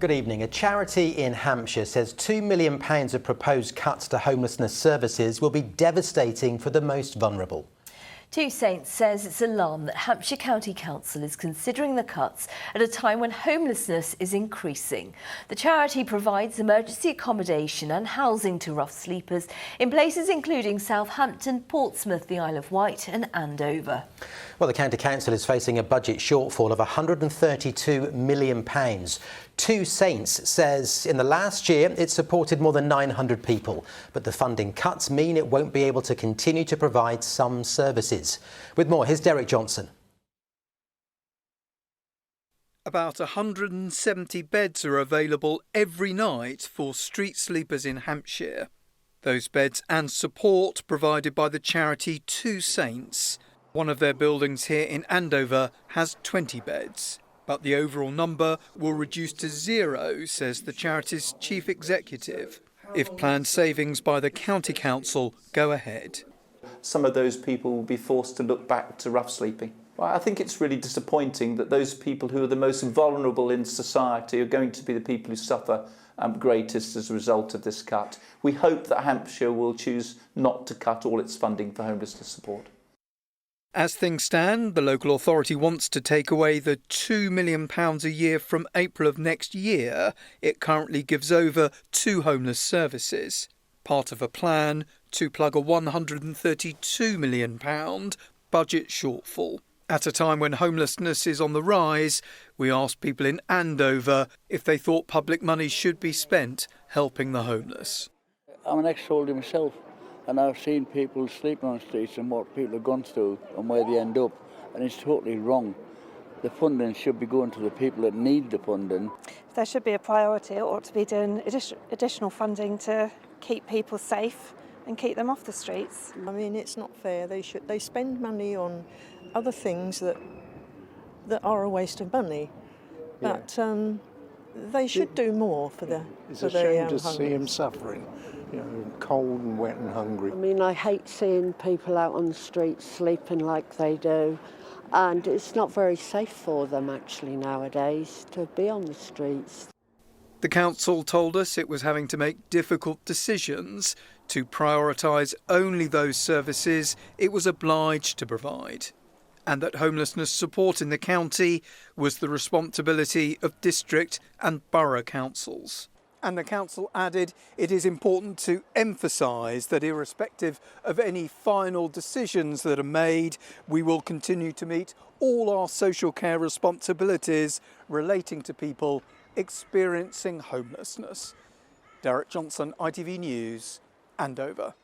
Good evening. A charity in Hampshire says £2 million of proposed cuts to homelessness services will be devastating for the most vulnerable. Two Saints says it's alarmed that Hampshire County Council is considering the cuts at a time when homelessness is increasing. The charity provides emergency accommodation and housing to rough sleepers in places including Southampton, Portsmouth, the Isle of Wight and Andover. Well, the County Council is facing a budget shortfall of £132 million. Two Saints says in the last year it supported more than 900 people, but the funding cuts mean it won't be able to continue to provide some services. With more, here's Derek Johnson. About 170 beds are available every night for street sleepers in Hampshire. Those beds and support provided by the charity Two Saints. One of their buildings here in Andover has 20 beds. But the overall number will reduce to 0, says the charity's chief executive, if planned savings by the County Council go ahead. Some of those people will be forced to look back to rough sleeping. I think it's really disappointing that those people who are the most vulnerable in society are going to be the people who suffer greatest as a result of this cut. We hope that Hampshire will choose not to cut all its funding for homelessness support. As things stand, the local authority wants to take away the £2 million a year from April of next year it currently gives over to homeless services, part of a plan to plug a £132 million budget shortfall. At a time when homelessness is on the rise, we asked people in Andover if they thought public money should be spent helping the homeless. I'm an ex-soldier myself. And I've seen people sleeping on the streets and what people have gone through and where they end up. And it's totally wrong. The funding should be going to the people that need the funding. If there should be a priority, it ought to be doing additional funding to keep people safe and keep them off the streets. I mean, it's not fair. They spend money on other things that are a waste of money. Yeah. But they should do more for the It's a shame to see him suffering. You know, cold and wet and hungry. I mean, I hate seeing people out on the streets sleeping like they do, and it's not very safe for them actually nowadays to be on the streets. The council told us it was having to make difficult decisions to prioritise only those services it was obliged to provide, and that homelessness support in the county was the responsibility of district and borough councils. And the council added it is important to emphasise that irrespective of any final decisions that are made, we will continue to meet all our social care responsibilities relating to people experiencing homelessness. Derek Johnson, ITV News, Andover.